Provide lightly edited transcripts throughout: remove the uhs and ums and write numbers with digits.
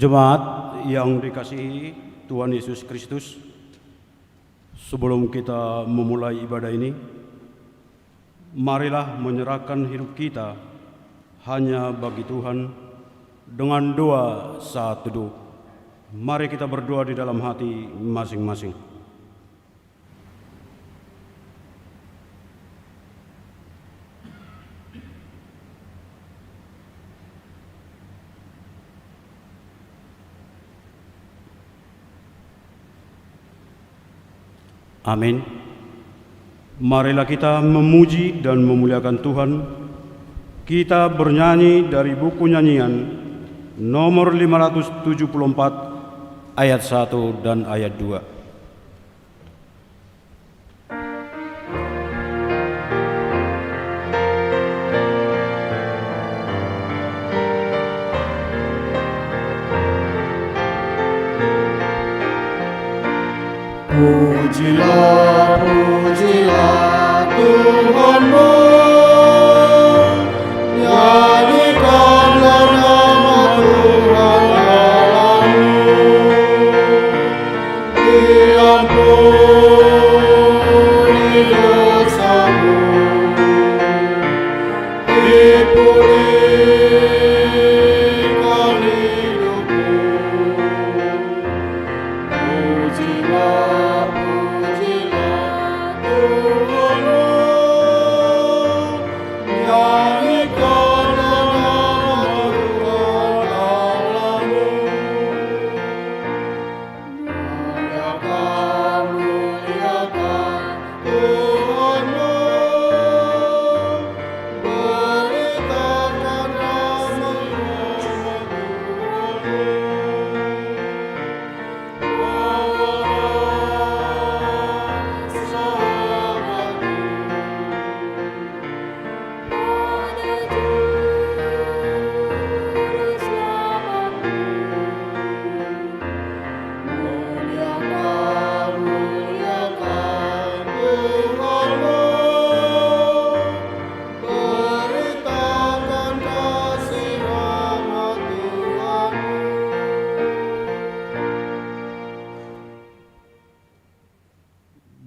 Jemaat yang dikasihi Tuhan Yesus Kristus, sebelum kita memulai ibadah ini, marilah menyerahkan hidup kita hanya bagi Tuhan dengan doa saat teduh. Mari kita berdoa di dalam hati masing-masing. Amin. Marilah kita memuji dan memuliakan Tuhan. Kita bernyanyi dari buku nyanyian nomor 574 ayat 1 dan ayat 2. Pujilah, pujilah Tuhanmu, nyanyikanlah nama Tuhan Allahmu. Diampuni dosamu, dipulihkan hidupmu. Pujilah,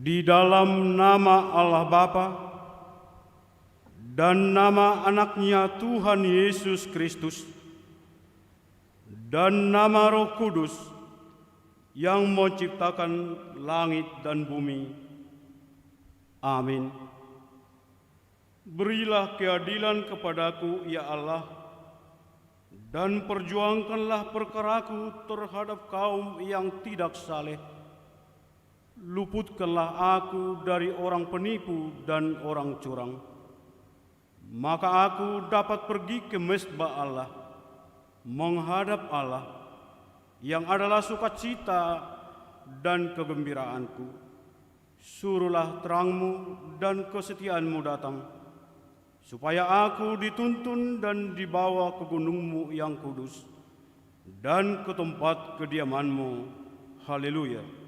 Di dalam nama Allah Bapa dan nama anaknya Tuhan Yesus Kristus dan nama Roh Kudus yang menciptakan langit dan bumi. Amin. Berilah keadilan kepadaku, ya Allah, dan perjuangkanlah perkaraku terhadap kaum yang tidak saleh. Luputkanlah aku dari orang penipu dan orang curang, maka aku dapat pergi ke mezbah Allah, menghadap Allah, yang adalah sukacita dan kegembiraanku. Suruhlah terangmu dan kesetiaanmu datang, supaya aku dituntun dan dibawa ke gunungmu yang kudus, dan ke tempat kediamanmu. Haleluya.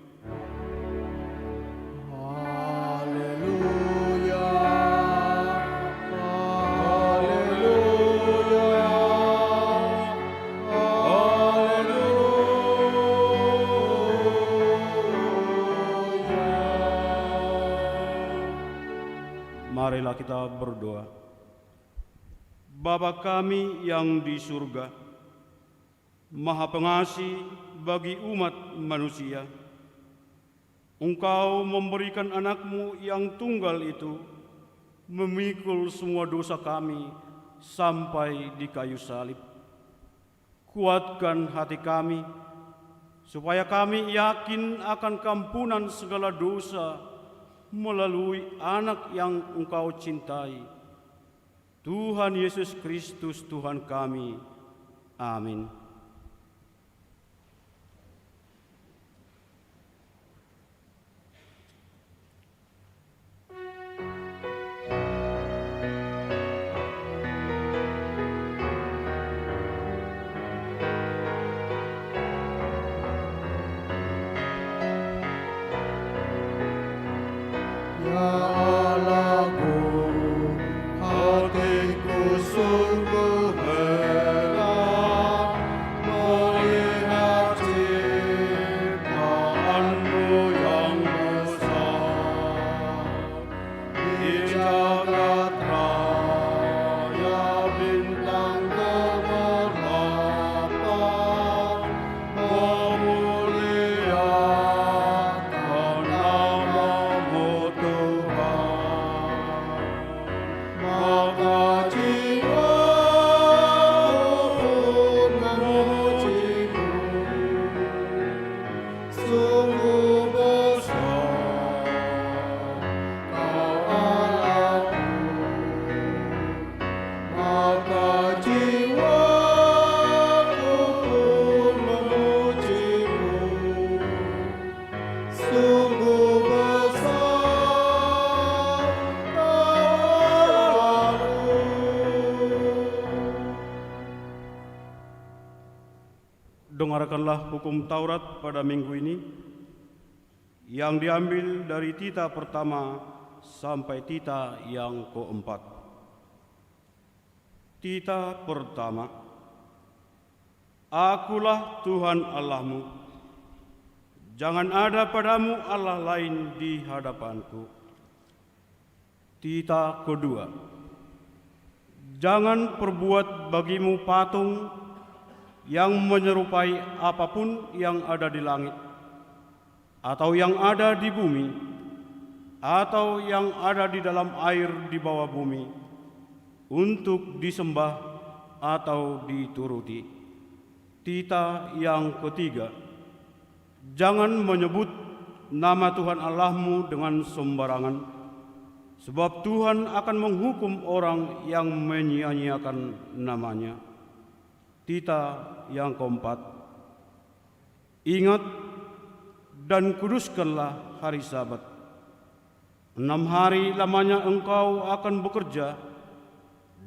Marilah kita berdoa. Bapa kami yang di surga, Maha Pengasih bagi umat manusia, Engkau memberikan anak-Mu yang tunggal itu memikul semua dosa kami sampai di kayu salib. Kuatkan hati kami, supaya kami yakin akan kampunan segala dosa melalui anak yang Engkau cintai, Tuhan Yesus Kristus Tuhan kami. Amin. Ya Allahku, hatiku sungguh heran maka jiwaku pun memujimu. Sungguh besar Kau Allahku, maka jiwaku pun memujimu. Sungguh besar Kau Allahku. Dengarkanlah hukum Taurat pada minggu ini yang diambil dari tita pertama sampai tita yang keempat. Tita pertama. Akulah Tuhan Allahmu. Jangan ada padamu Allah lain di hadapanku. Tita kedua. Jangan perbuat bagimu patung yang menyerupai apapun yang ada di langit, atau yang ada di bumi, atau yang ada di dalam air di bawah bumi, untuk disembah atau dituruti. Tita yang ketiga. Jangan menyebut nama Tuhan Allahmu dengan sembarangan, sebab Tuhan akan menghukum orang yang menyia-nyiakan namanya. Tita yang keempat. Ingat dan kuduskanlah hari Sabat. 6 hari lamanya engkau akan bekerja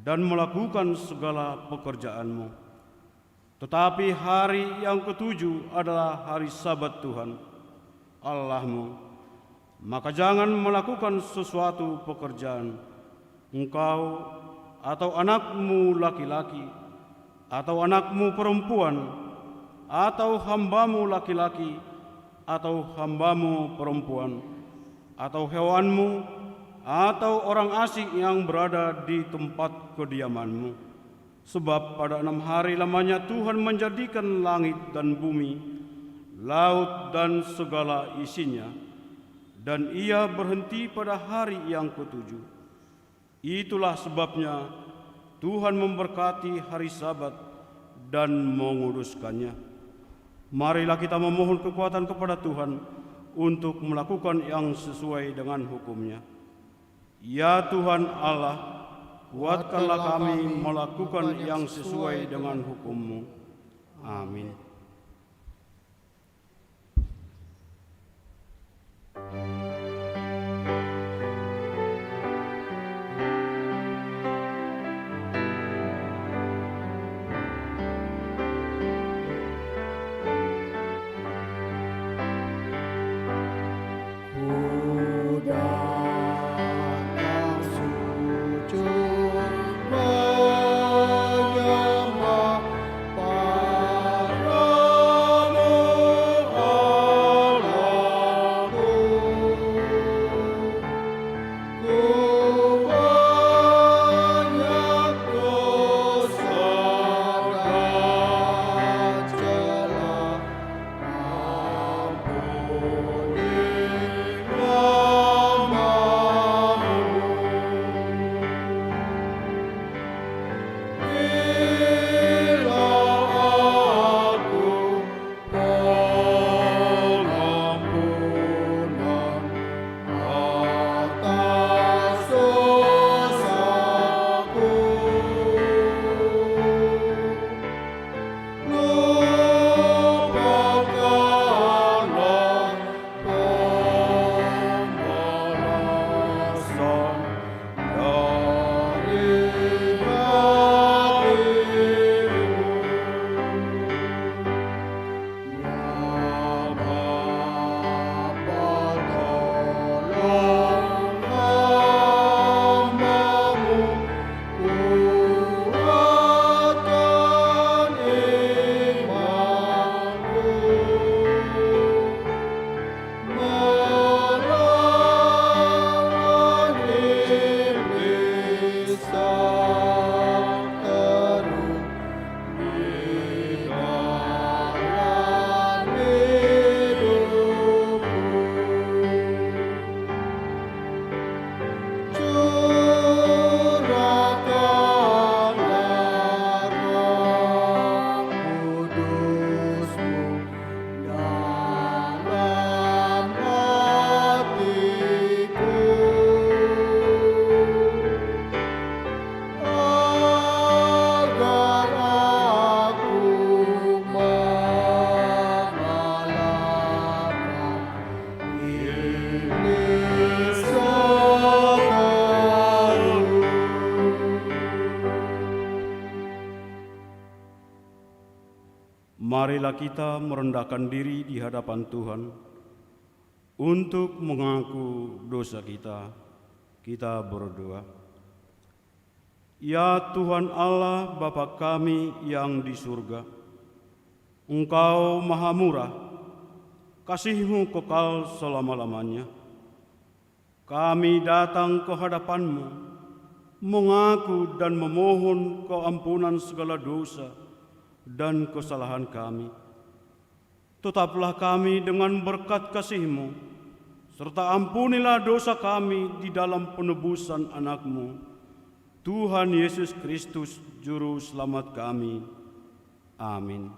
dan melakukan segala pekerjaanmu. Tetapi hari yang ketujuh adalah hari Sabat Tuhan Allahmu. Maka jangan melakukan sesuatu pekerjaan, engkau atau anakmu laki-laki, atau anakmu perempuan, atau hambamu laki-laki, atau hambamu perempuan, atau hewanmu, atau orang asing yang berada di tempat kediamanmu. Sebab pada 6 hari lamanya Tuhan menjadikan langit dan bumi, laut dan segala isinya, dan Ia berhenti pada hari yang ketujuh. Itulah sebabnya Tuhan memberkati hari Sabat dan menguduskannya. Marilah kita memohon kekuatan kepada Tuhan untuk melakukan yang sesuai dengan hukum-Nya. Ya Tuhan Allah, kuatkanlah kami melakukan yang sesuai dengan hukum-Mu. Amin. Datang sujud menyembah padamu Allahku. marilah kita merendahkan diri di hadapan Tuhan untuk mengaku dosa kita. Kita berdoa. Ya Tuhan Allah Bapa kami yang di surga, Engkau maha murah, kasih-Mu kekal selama-lamanya. Kami datang ke hadapan-Mu, mengaku dan memohon keampunan segala dosa dan kesalahan kami. Tetaplah kami dengan berkat kasih-Mu, serta ampunilah dosa kami di dalam penebusan anak-Mu, Tuhan Yesus Kristus, Juru Selamat kami. Amin.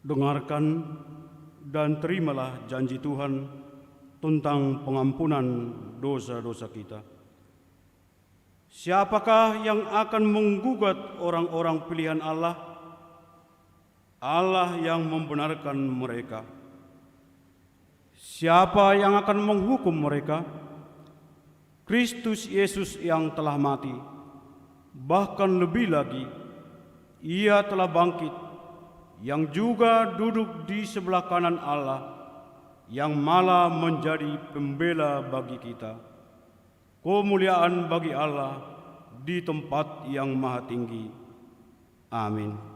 Dengarkan dan terimalah janji Tuhan tentang pengampunan dosa-dosa kita. Siapakah yang akan menggugat orang-orang pilihan Allah? Allah yang membenarkan mereka. Siapa yang akan menghukum mereka? Kristus Yesus yang telah mati. Bahkan lebih lagi, Ia telah bangkit, yang juga duduk di sebelah kanan Allah, yang malah menjadi pembela bagi kita. Kemuliaan bagi Allah di tempat yang maha tinggi. Amin.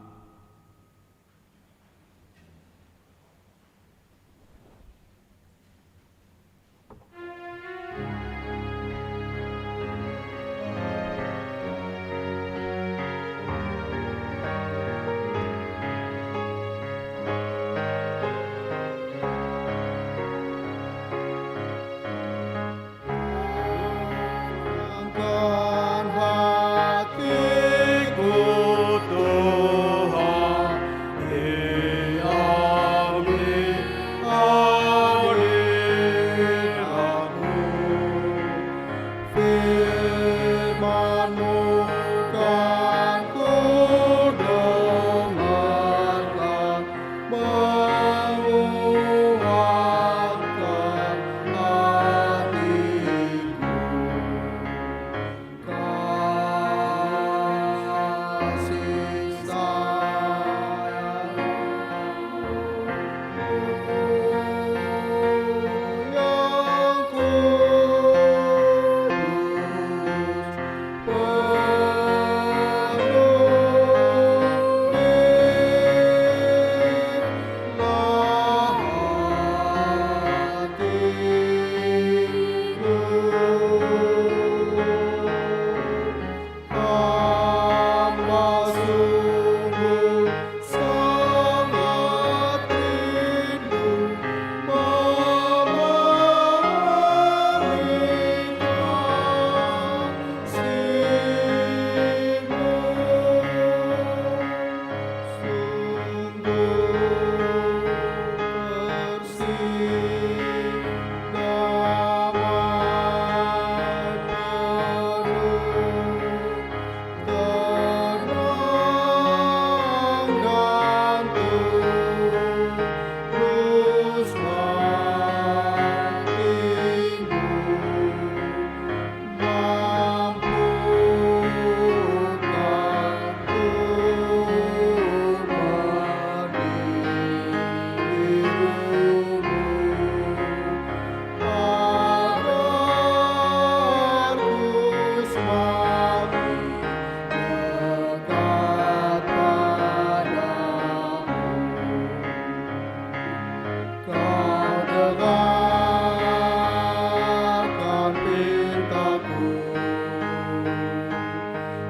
Tenangkan hatiku, Tuhan.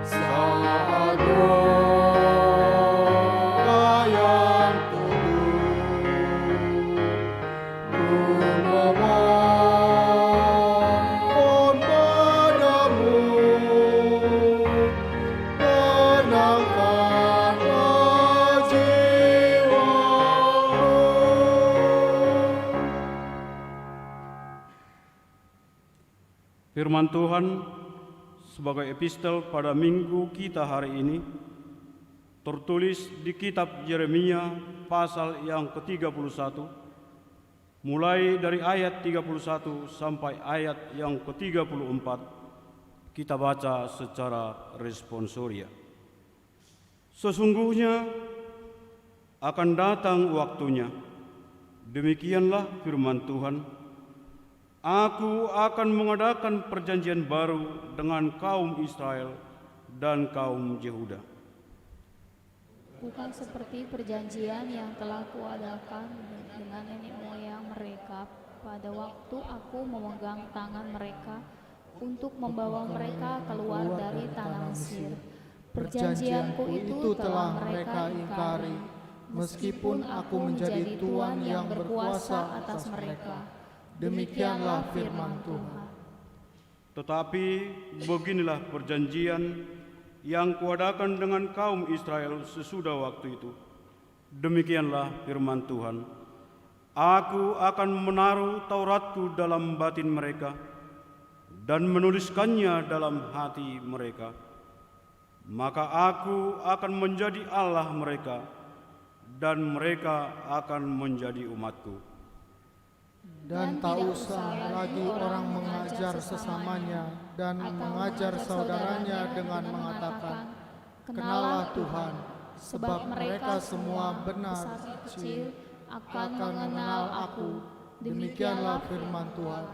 saat doa yang teduh, ku memohon padamu, tenangkanlah jiwaku. Firman Tuhan sebagai epistel pada minggu kita hari ini tertulis di kitab Yeremia pasal yang ke-31 mulai dari ayat 31 sampai ayat yang ke-34. Kita baca secara responsoria. Sesungguhnya akan datang waktunya, demikianlah firman Tuhan, Aku akan mengadakan perjanjian baru dengan kaum Israel dan kaum Yehuda. Bukan seperti perjanjian yang telah kuadakan dengan nenek moyang mereka pada waktu aku memegang tangan mereka untuk membawa mereka keluar dari tanah Mesir. Perjanjianku itu telah mereka ingkari, meskipun aku menjadi Tuhan yang berkuasa atas mereka. Demikianlah firman Tuhan. Tetapi beginilah perjanjian yang kuadakan dengan kaum Israel sesudah waktu itu. Demikianlah firman Tuhan. Aku akan menaruh Tauratku dalam batin mereka dan menuliskannya dalam hati mereka. Maka aku akan menjadi Allah mereka dan mereka akan menjadi umatku. Dan tak usah lagi orang mengajar sesamanya dan mengajar saudaranya dengan mengatakan, Kenalah Tuhan, sebab mereka semua benar kecil akan mengenal aku. Demikianlah firman Tuhan,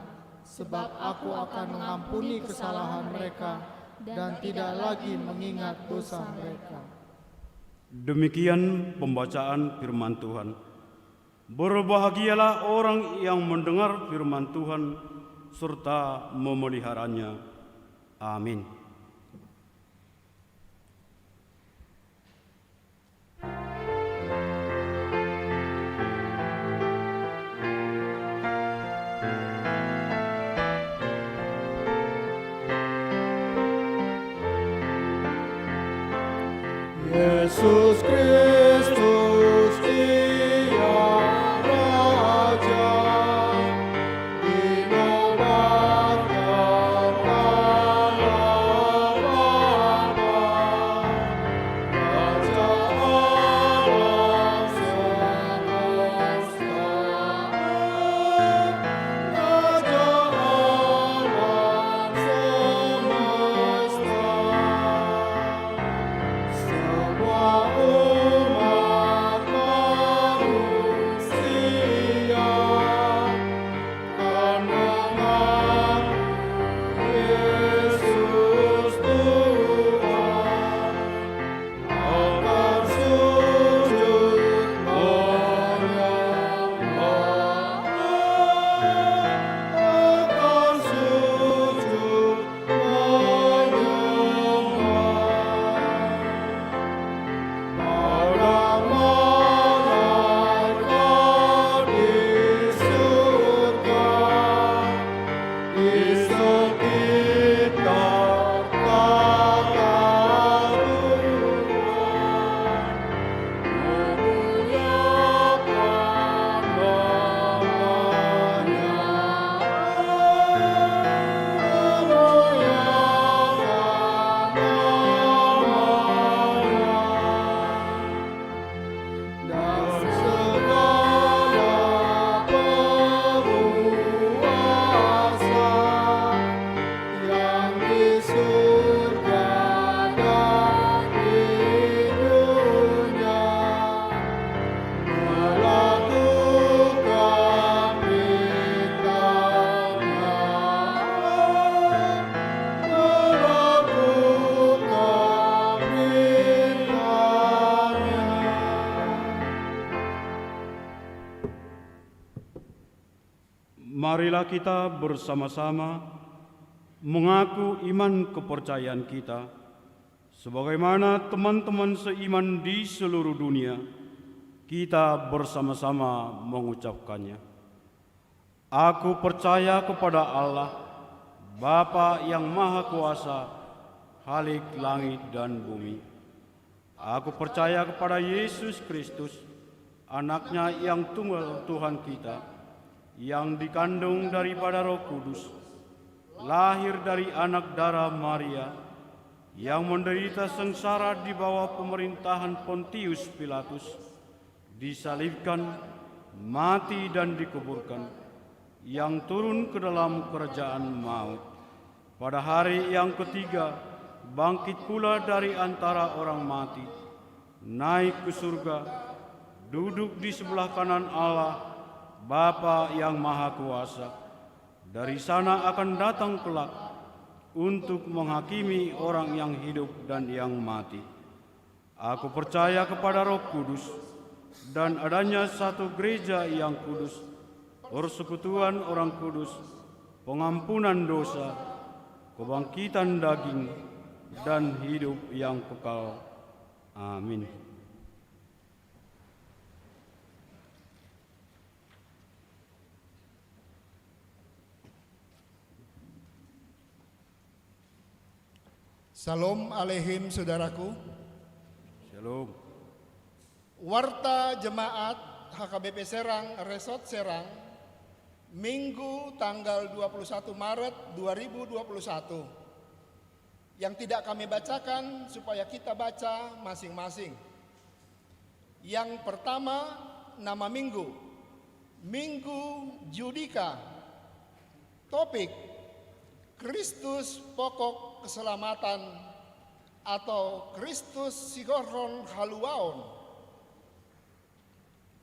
sebab aku akan mengampuni kesalahan mereka dan tidak lagi mengingat dosa mereka. Demikian pembacaan firman Tuhan. Berbahagialah orang yang mendengar firman Tuhan serta memeliharanya. Amin. Yesus Kristus Dia Raja, dinobatkan Allah Bapa, Raja alam semesta, Raja alam semesta. Semua umat manusia kan mengaku Yesus Tuhan, akan sujud menyembah, akan sujud menyembah. Para malaikat di surga, di sekitar tata Tuhan, memuliakan namanya, memuliakan namanya. Dan segala penguasa yang di surga dan di dunia melakukan perintahnya, melakukan perintahnya. Marilah kita bersama-sama mengaku iman kepercayaan kita, sebagaimana teman-teman seiman di seluruh dunia, kita bersama-sama mengucapkannya. Aku percaya kepada Allah, Bapa yang Maha Kuasa, Khalik langit dan bumi. Aku percaya kepada Yesus Kristus, Anaknya yang tunggal Tuhan kita, yang dikandung daripada Roh Kudus, lahir dari anak darah Maria, yang menderita sengsara di bawah pemerintahan Pontius Pilatus, disalibkan, mati dan dikuburkan, yang turun ke dalam kerajaan maut. Pada hari yang ketiga, bangkit pula dari antara orang mati, naik ke surga, duduk di sebelah kanan Allah, Bapa yang Maha Kuasa. Dari sana akan datang kelak untuk menghakimi orang yang hidup dan yang mati. Aku percaya kepada Roh Kudus dan adanya satu gereja yang kudus, persekutuan orang kudus, pengampunan dosa, kebangkitan daging, dan hidup yang kekal. Amin. Salam aleihim saudaraku. Shalom. Warta Jemaat HKBP Serang, Resort Serang, Minggu tanggal 21 Maret 2021. Yang tidak kami bacakan supaya kita baca masing-masing. Yang pertama, nama minggu. Minggu Judika. Topik: Kristus pokok keselamatan atau Kristus Sigoron Haluaon.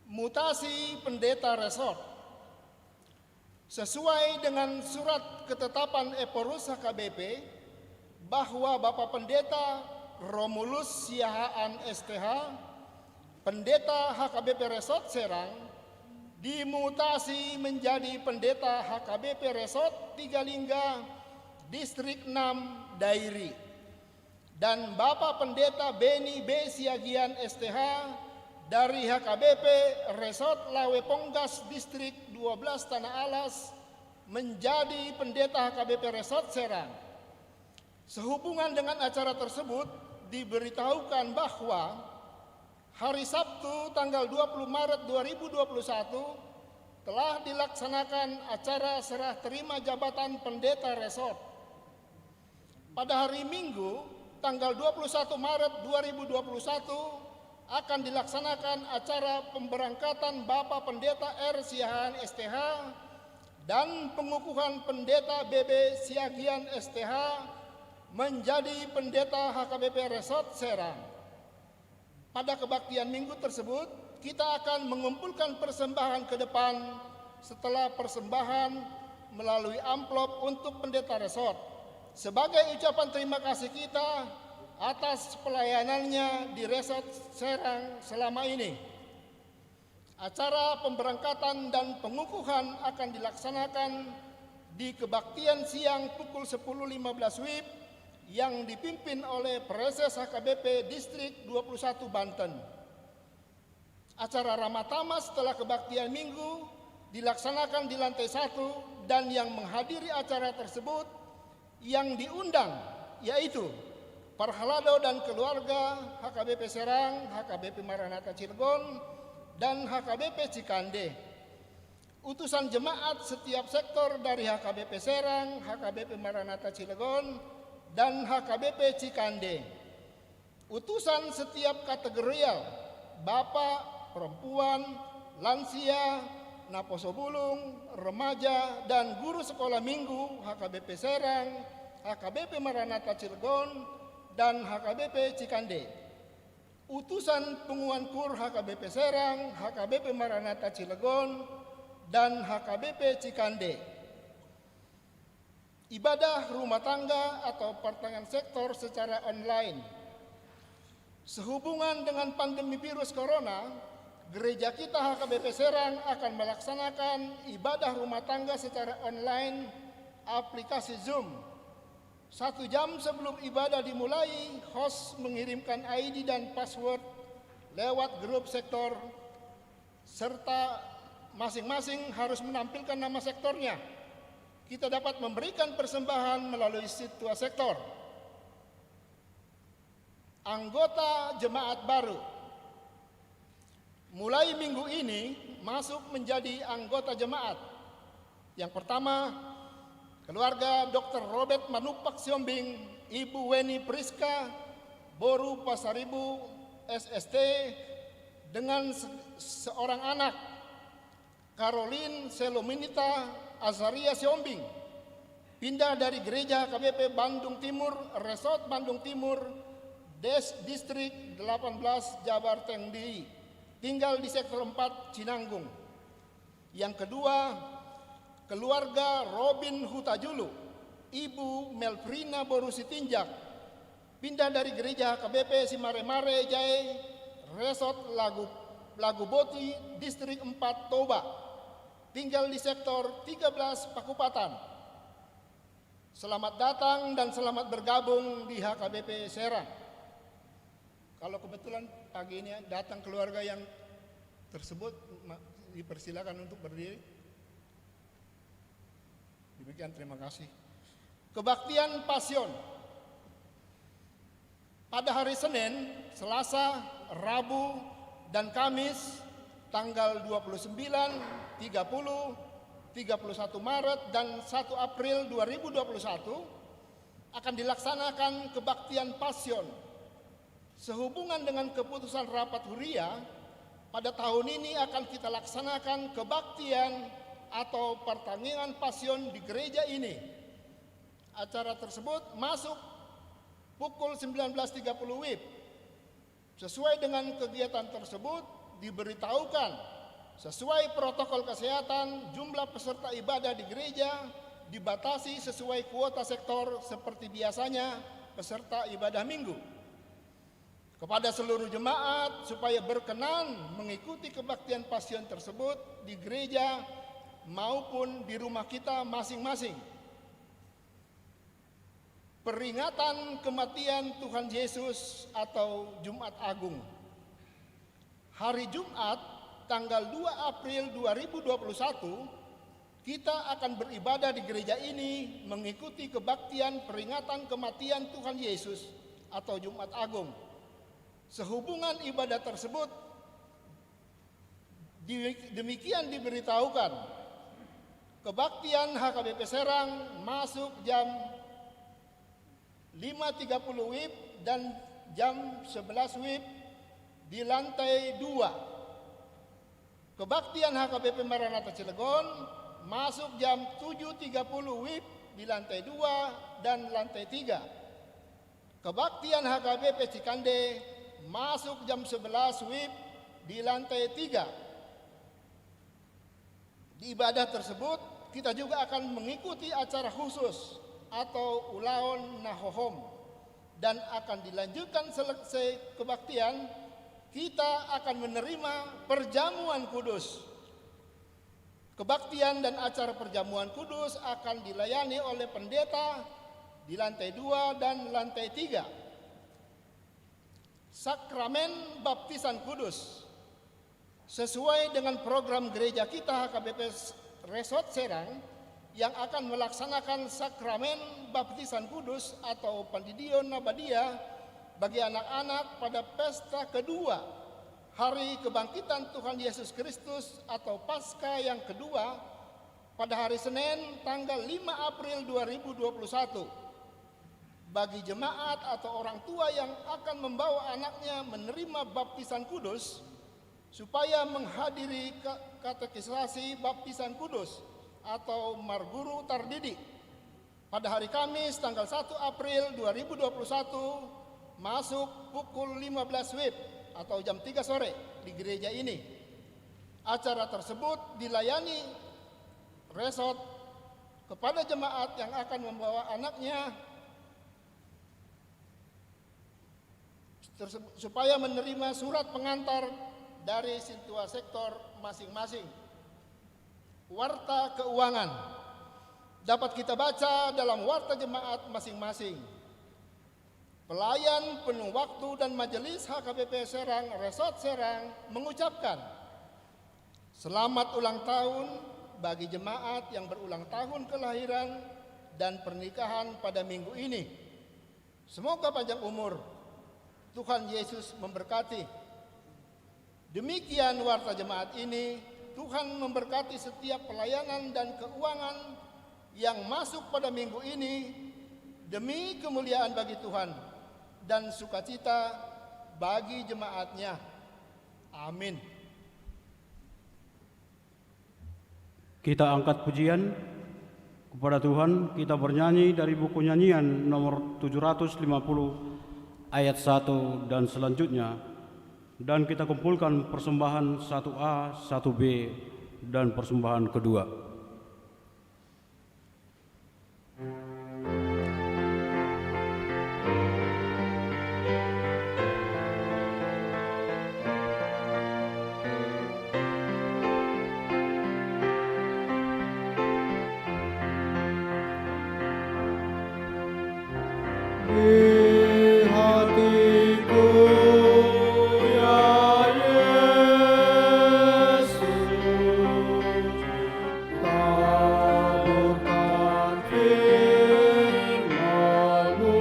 Mutasi pendeta resort. Sesuai dengan surat ketetapan Eporus HKBP bahwa Bapak Pendeta Romulus Siahaan STH, Pendeta HKBP Resort Serang, dimutasi menjadi Pendeta HKBP Resort Tigalingga, Distrik 6, Dairi. Dan Bapak Pendeta Beni B. Siagian STH dari HKBP Resort Lawe Ponggas, Distrik 12, Tanah Alas, menjadi Pendeta HKBP Resort Serang. Sehubungan dengan acara tersebut, diberitahukan bahwa hari Sabtu tanggal 20 Maret 2021 telah dilaksanakan acara serah terima jabatan pendeta resort. Pada hari Minggu tanggal 21 Maret 2021 akan dilaksanakan acara pemberangkatan Bapak Pendeta R. Siahaan STH dan pengukuhan Pendeta BB Siagian STH menjadi Pendeta HKBP Resort Serang. Pada kebaktian minggu tersebut, kita akan mengumpulkan persembahan ke depan setelah persembahan melalui amplop untuk pendeta resort. Sebagai ucapan terima kasih kita atas pelayanannya di Resort Serang selama ini. Acara pemberangkatan dan pengukuhan akan dilaksanakan di kebaktian siang pukul 10.15 WIB yang dipimpin oleh Preses HKBP Distrik 21 Banten. Acara Ramatama setelah kebaktian minggu dilaksanakan di lantai 1 dan yang menghadiri acara tersebut yang diundang yaitu Parhalado dan keluarga HKBP Serang, HKBP Maranatha Cilegon, dan HKBP Cikande. Utusan jemaat setiap sektor dari HKBP Serang, HKBP Maranatha Cilegon, dan HKBP Cikande. Utusan setiap kategorial, bapak, perempuan, lansia, naposobulung, remaja, dan guru sekolah minggu HKBP Serang, HKBP Maranatha Cilegon, dan HKBP Cikande. Utusan pengumuman kur HKBP Serang, HKBP Maranatha Cilegon, dan HKBP Cikande. Ibadah rumah tangga atau pertengahan sektor secara online. Sehubungan dengan pandemi virus corona, gereja kita HKBP Serang akan melaksanakan ibadah rumah tangga secara online aplikasi Zoom 1 jam sebelum ibadah dimulai, host mengirimkan ID dan password lewat grup sektor, serta masing-masing harus menampilkan nama sektornya. Kita dapat memberikan persembahan melalui situa sektor. Anggota jemaat baru mulai minggu ini masuk menjadi anggota jemaat. Yang pertama, keluarga Dr. Robert Manupak Siombing, Ibu Weni Priska, Boru Pasaribu, SST, dengan seorang anak, Caroline Selominita Azaria Siombing, pindah dari gereja KBP Bandung Timur, Resort Bandung Timur, Distrik 18 Jabar Tengdi, tinggal di sektor 4 Cinanggung. Yang kedua, keluarga Robin Hutajulu, Ibu Melvrina Borusi Tinjak, pindah dari gereja KBP Simare-Mare Jaya, Resort Lagu Boti, Distrik 4 Toba, tinggal di sektor 13 Pakupatan. Selamat datang dan selamat bergabung di HKBP Serang. Kalau kebetulan pagi ini datang keluarga yang tersebut, dipersilakan untuk berdiri. Demikian, terima kasih. Kebaktian Pasion. Pada hari Senin, Selasa, Rabu, dan Kamis tanggal 29, 30, 31 Maret, dan 1 April 2021 akan dilaksanakan kebaktian Pasion. Sehubungan dengan keputusan rapat huria, pada tahun ini akan kita laksanakan kebaktian atau pertandingan Pasion di gereja ini. Acara tersebut masuk pukul 19.30 WIB. Sesuai dengan kegiatan tersebut diberitahukan sesuai protokol kesehatan, jumlah peserta ibadah di gereja dibatasi sesuai kuota sektor seperti biasanya peserta ibadah minggu. Kepada seluruh jemaat supaya berkenan mengikuti kebaktian Pasion tersebut di gereja maupun di rumah kita masing-masing. Peringatan kematian Tuhan Yesus atau Jumat Agung. Hari Jumat tanggal 2 April 2021 kita akan beribadah di gereja ini mengikuti kebaktian peringatan kematian Tuhan Yesus atau Jumat Agung. Sehubungan ibadah tersebut demikian diberitahukan. Kebaktian HKBP Serang masuk jam 5.30 WIB dan jam 11 WIB di lantai 2. Kebaktian HKBP Maranatha Cilegon masuk jam 7.30 WIB di lantai 2 dan lantai 3. Kebaktian HKBP Cikande masuk jam 11 WIB di lantai 3. Di ibadah tersebut kita juga akan mengikuti acara khusus atau Ulaon Nahohom, dan akan dilanjutkan selesai kebaktian kita akan menerima perjamuan kudus. Kebaktian dan acara perjamuan kudus akan dilayani oleh pendeta di lantai 2 dan lantai 3. Sakramen baptisan kudus sesuai dengan program gereja kita HKBP Resort Serang yang akan melaksanakan sakramen baptisan kudus atau Pandidion Nabadia bagi anak-anak pada pesta kedua hari kebangkitan Tuhan Yesus Kristus atau Paskah yang kedua pada hari Senin tanggal 5 April 2021. Bagi jemaat atau orang tua yang akan membawa anaknya menerima baptisan kudus supaya menghadiri katekisasi baptisan kudus atau marguru tardidi pada hari Kamis tanggal 1 April 2021 masuk pukul 15 WIB atau jam 3 sore di gereja ini. Acara tersebut dilayani resort kepada jemaat yang akan membawa anaknya supaya menerima surat pengantar dari situa sektor masing-masing. Warta keuangan. dapat kita baca dalam warta jemaat masing-masing. Pelayan penuh waktu dan majelis HKBP Serang, Resort Serang mengucapkan selamat ulang tahun bagi jemaat yang berulang tahun kelahiran dan pernikahan pada minggu ini. Semoga panjang umur, Tuhan Yesus memberkati. Demikian warta jemaat ini. Tuhan memberkati setiap pelayanan dan keuangan yang masuk pada minggu ini demi kemuliaan bagi Tuhan dan sukacita bagi jemaatnya. Amin. Kita angkat pujian kepada Tuhan. Kita bernyanyi dari buku nyanyian nomor 750 ayat 1 dan selanjutnya. Dan kita kumpulkan persembahan 1A, 1B dan persembahan kedua. Di hatiku ya Yesus, taburkan firman-Mu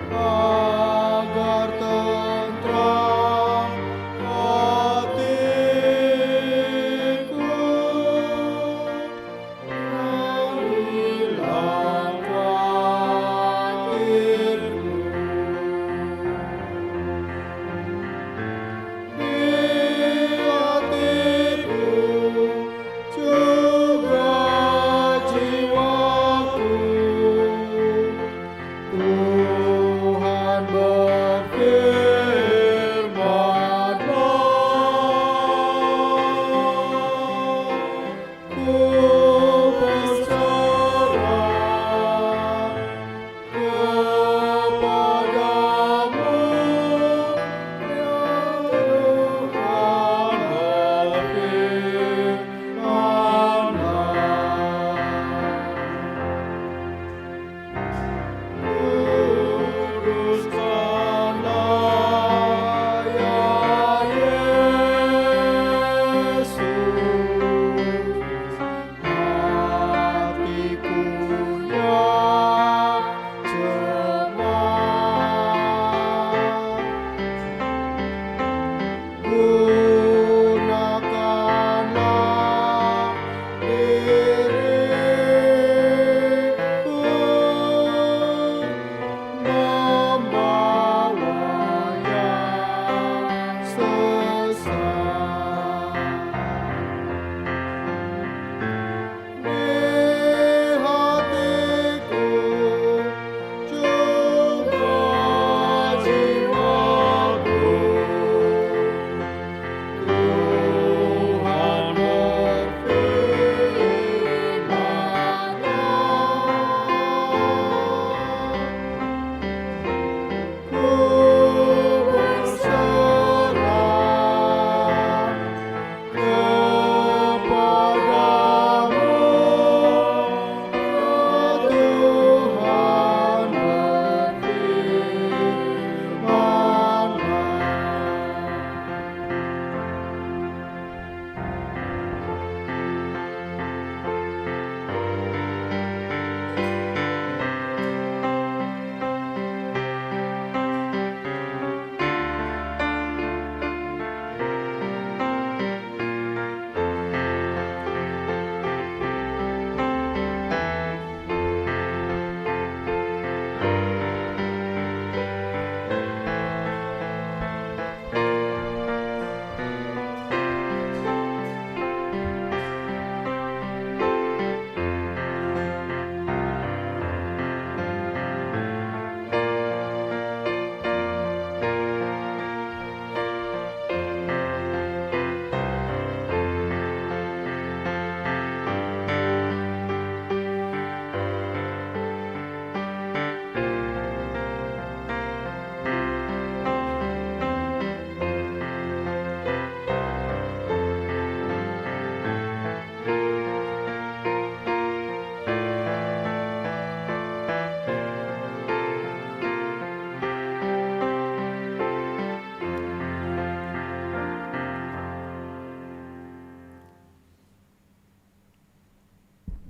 agar tentram hatiku. Marilah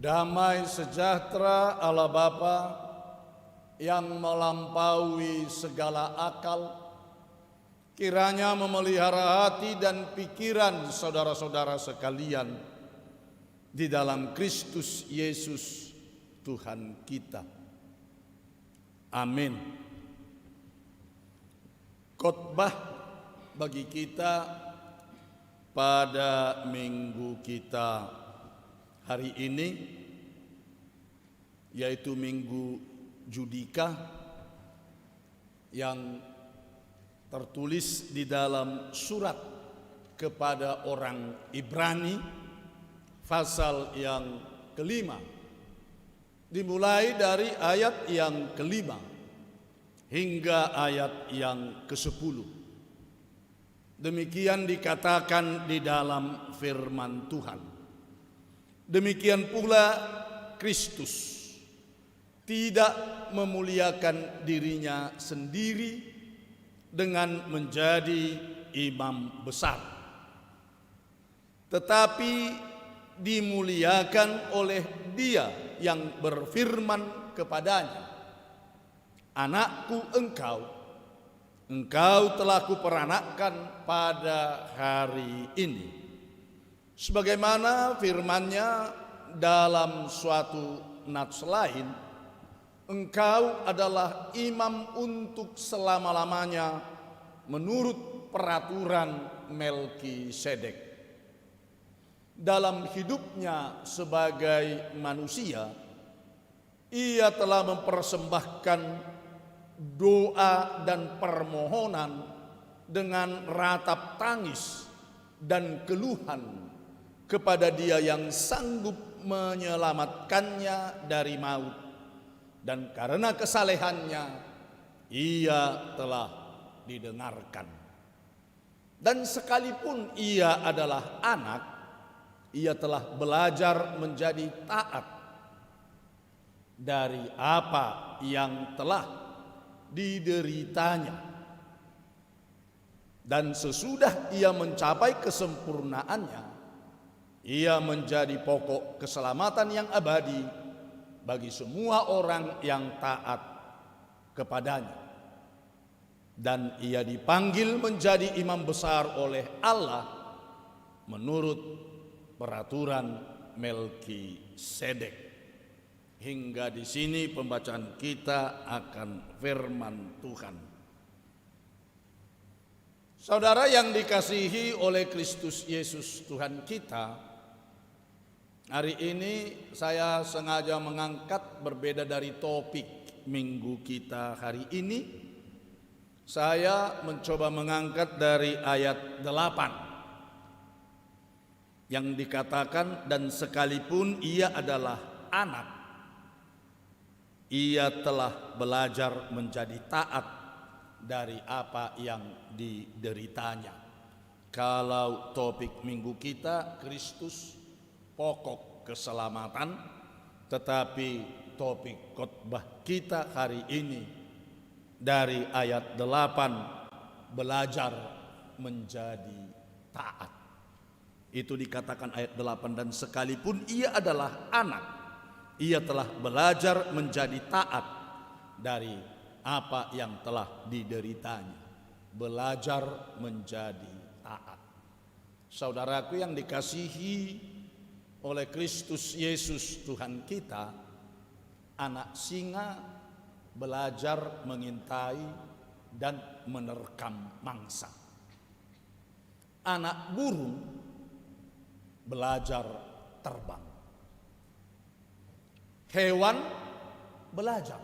Damai sejahtera Allah Bapa yang melampaui segala akal, kiranya memelihara hati dan pikiran saudara-saudara sekalian di dalam Kristus Yesus Tuhan kita. Amin. Khotbah bagi kita pada minggu kita hari ini, yaitu Minggu Judika, yang tertulis di dalam surat kepada orang Ibrani pasal yang kelima, dimulai dari ayat yang kelima hingga ayat yang ke-10. Demikian dikatakan di dalam firman Tuhan. Demikian pula Kristus tidak memuliakan dirinya sendiri dengan menjadi imam besar, tetapi dimuliakan oleh Dia yang berfirman kepadanya, "Anakku, engkau telah kuperanakkan pada hari ini." Sebagaimana firman-Nya dalam suatu nats lain, "Engkau adalah imam untuk selama-lamanya menurut peraturan Melkisedek." Dalam hidupnya sebagai manusia, Ia telah mempersembahkan doa dan permohonan dengan ratap tangis dan keluhan kepada Dia yang sanggup menyelamatkannya dari maut, dan karena kesalehannya Ia telah didengarkan. Dan sekalipun Ia adalah anak, Ia telah belajar menjadi taat dari apa yang telah dideritanya. Dan sesudah Ia mencapai kesempurnaannya, Ia menjadi pokok keselamatan yang abadi bagi semua orang yang taat kepadanya. Dan Ia dipanggil menjadi imam besar oleh Allah menurut peraturan Melkisedek. Hingga di sini pembacaan kita akan firman Tuhan. Saudara yang dikasihi oleh Kristus Yesus Tuhan kita, hari ini saya sengaja mengangkat berbeda dari topik minggu kita hari ini. Saya mencoba mengangkat dari ayat 8 yang dikatakan, "Dan sekalipun Ia adalah anak, Ia telah belajar menjadi taat dari apa yang dideritanya." Kalau topik minggu kita Kristus pokok keselamatan, tetapi topik khotbah kita hari ini dari ayat 8, belajar menjadi taat. Itu dikatakan ayat 8, "Dan sekalipun Ia adalah anak, Ia telah belajar menjadi taat dari apa yang telah dideritanya." Belajar menjadi taat. Saudaraku yang dikasihi oleh Kristus Yesus Tuhan kita, anak singa belajar mengintai dan menerkam mangsa. Anak burung belajar terbang. Hewan belajar,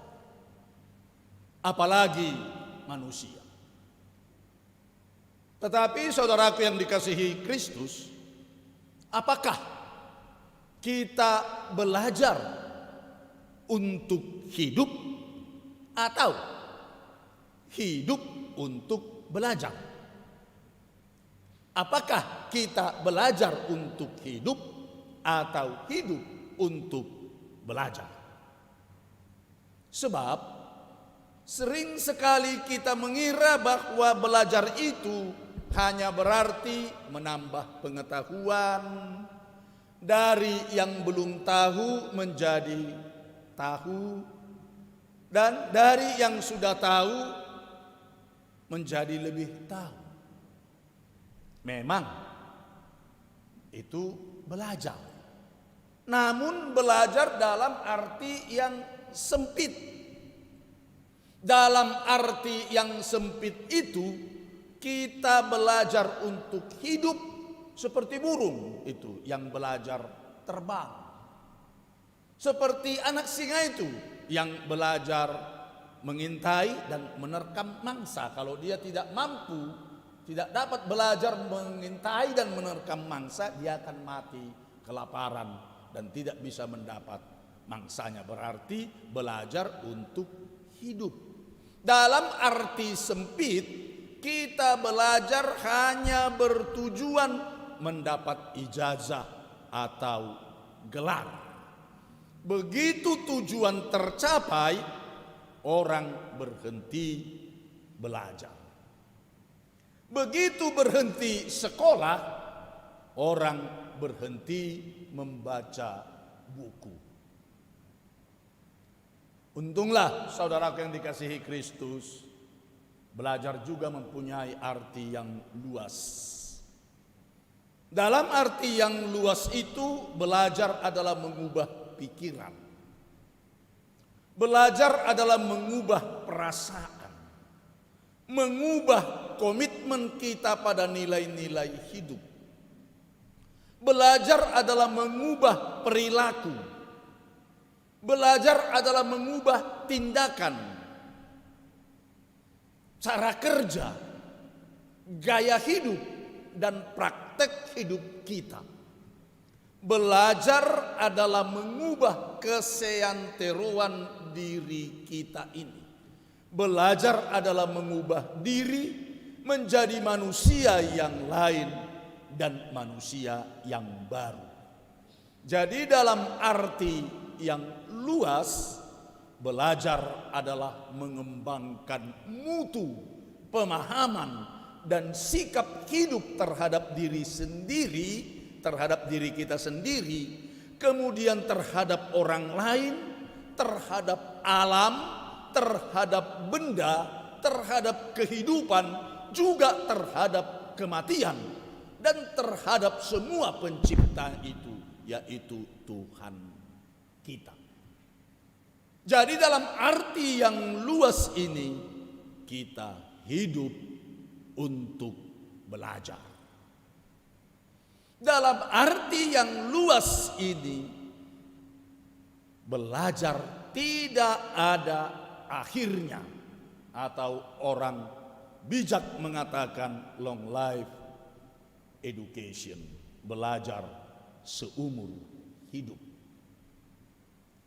apalagi manusia. Tetapi saudaraku yang dikasihi Kristus, apakah kita belajar untuk hidup atau hidup untuk belajar? Apakah kita belajar untuk hidup atau hidup untuk belajar? Sebab sering sekali kita mengira bahwa belajar itu hanya berarti menambah pengetahuan, dari yang belum tahu menjadi tahu, dan dari yang sudah tahu menjadi lebih tahu. Memang itu belajar, namun belajar dalam arti yang sempit. Dalam arti yang sempit itu, kita belajar untuk hidup seperti burung itu yang belajar terbang. Seperti anak singa itu yang belajar mengintai dan menerkam mangsa. Kalau dia tidak mampu, tidak dapat belajar mengintai dan menerkam mangsa, dia akan mati kelaparan dan tidak bisa mendapat mangsanya. Berarti belajar untuk hidup. Dalam arti sempit, kita belajar hanya bertujuan mendapat ijazah atau gelar. Begitu tujuan tercapai, orang berhenti belajar. Begitu berhenti sekolah, orang berhenti membaca buku. Untunglah saudaraku yang dikasihi Kristus, belajar juga mempunyai arti yang luas. Dalam arti yang luas itu, belajar adalah mengubah pikiran. Belajar adalah mengubah perasaan. Mengubah komitmen kita pada nilai-nilai hidup. Belajar adalah mengubah perilaku. Belajar adalah mengubah tindakan, cara kerja, gaya hidup, dan praktek hidup kita. Belajar adalah mengubah keseanteroan diri kita ini. Belajar adalah mengubah diri menjadi manusia yang lain dan manusia yang baru. Jadi dalam arti yang luas, belajar adalah mengembangkan mutu, pemahaman, dan sikap hidup terhadap diri sendiri, terhadap diri kita sendiri, kemudian terhadap orang lain, terhadap alam, terhadap benda, terhadap kehidupan, juga terhadap kematian, dan terhadap semua pencipta itu, yaitu Tuhan kita. Jadi dalam arti yang luas ini, kita hidup untuk belajar. Dalam arti yang luas ini, belajar tidak ada akhirnya, atau orang bijak mengatakan long life education, belajar seumur hidup.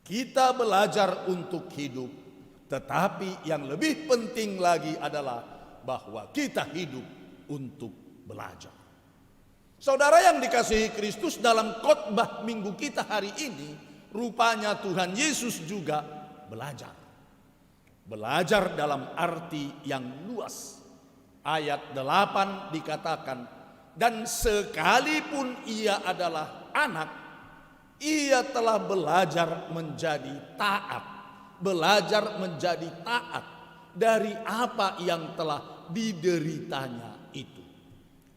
Kita belajar untuk hidup, tetapi yang lebih penting lagi adalah bahwa kita hidup untuk belajar. Saudara yang dikasihi Kristus, dalam khotbah minggu kita hari ini, rupanya Tuhan Yesus juga belajar. Belajar dalam arti yang luas. Ayat 8 dikatakan, dan sekalipun ia adalah anak, ia telah belajar menjadi taat. Belajar menjadi taat dari apa yang telah dideritanya itu.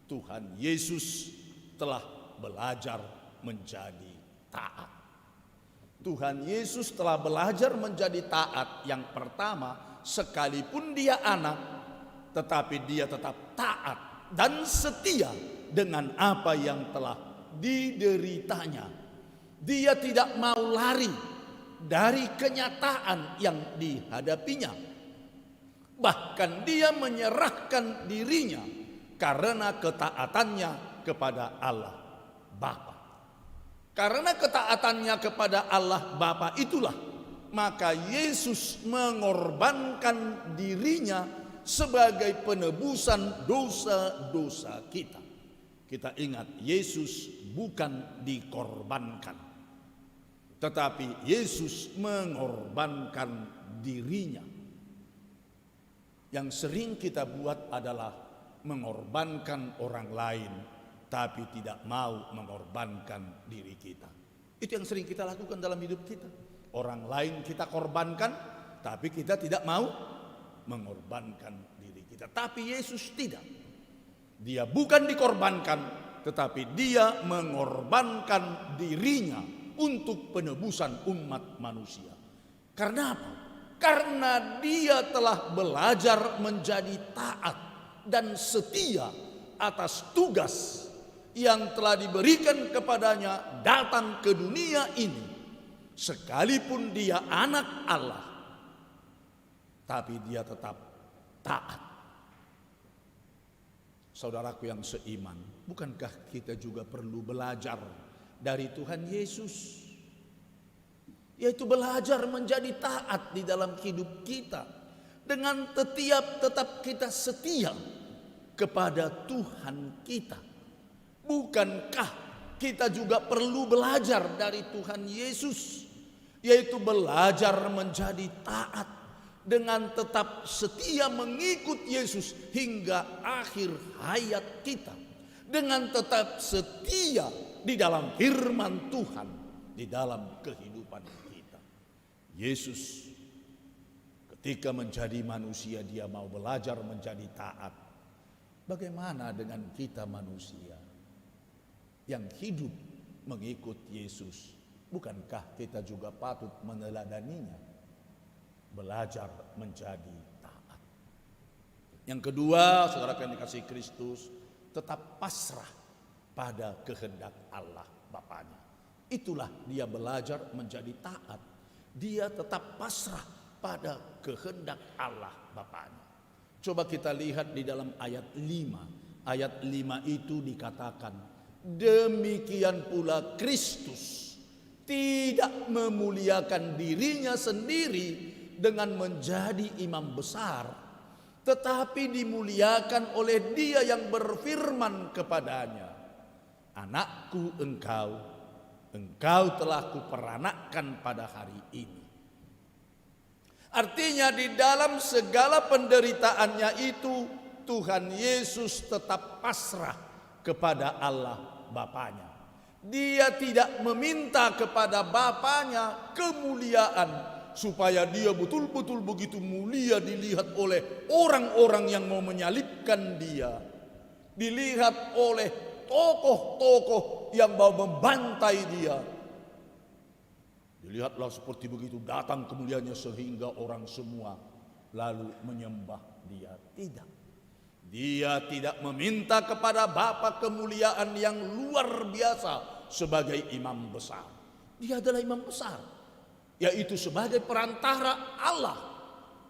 Tuhan Yesus telah belajar menjadi taat. Tuhan Yesus telah belajar menjadi taat. Yang pertama, sekalipun dia anak, tetapi dia tetap taat dan setia dengan apa yang telah dideritanya. Dia tidak mau lari dari kenyataan yang dihadapinya. Bahkan dia menyerahkan dirinya karena ketaatannya kepada Allah Bapa. Karena ketaatannya kepada Allah Bapa itulah, maka Yesus mengorbankan dirinya sebagai penebusan dosa-dosa kita. Kita ingat, Yesus bukan dikorbankan, tetapi Yesus mengorbankan dirinya. Yang sering kita buat adalah mengorbankan orang lain tapi tidak mau mengorbankan diri kita. Itu yang sering kita lakukan dalam hidup kita. Orang lain kita korbankan, tapi kita tidak mau mengorbankan diri kita. Tapi Yesus tidak. Dia bukan dikorbankan, tetapi dia mengorbankan dirinya untuk penebusan umat manusia. Karena apa? Karena dia telah belajar menjadi taat dan setia atas tugas yang telah diberikan kepadanya datang ke dunia ini. Sekalipun dia anak Allah, tapi dia tetap taat. Saudaraku yang seiman, bukankah kita juga perlu belajar dari Tuhan Yesus? Yaitu belajar menjadi taat di dalam hidup kita. Dengan tetap kita setia kepada Tuhan kita. Bukankah kita juga perlu belajar dari Tuhan Yesus? Yaitu belajar menjadi taat dengan tetap setia mengikut Yesus hingga akhir hayat kita. Dengan tetap setia di dalam firman Tuhan, di dalam kehidupan kita. Yesus ketika menjadi manusia, dia mau belajar menjadi taat. Bagaimana dengan kita manusia yang hidup mengikut Yesus? Bukankah kita juga patut meneladaninya? Belajar menjadi taat. Yang kedua, saudara yang dikasihi Kristus, tetap pasrah pada kehendak Allah Bapanya. Itulah dia belajar menjadi taat. Dia tetap pasrah pada kehendak Allah Bapanya. Coba kita lihat di dalam ayat 5. Ayat 5 itu dikatakan, demikian pula Kristus tidak memuliakan dirinya sendiri dengan menjadi imam besar, tetapi dimuliakan oleh Dia yang berfirman kepadanya, anakku engkau telah kuperanakkan pada hari ini. Artinya di dalam segala penderitaannya itu, Tuhan Yesus tetap pasrah kepada Allah Bapanya. Dia tidak meminta kepada Bapanya kemuliaan supaya dia betul-betul begitu mulia dilihat oleh orang-orang yang mau menyalibkan dia. Dilihat oleh tokoh-tokoh yang mau membantai dia. Dilihatlah seperti begitu datang kemuliaannya sehingga orang semua lalu menyembah dia. Tidak. Dia tidak meminta kepada Bapa kemuliaan yang luar biasa sebagai imam besar. Dia adalah imam besar, yaitu sebagai perantara Allah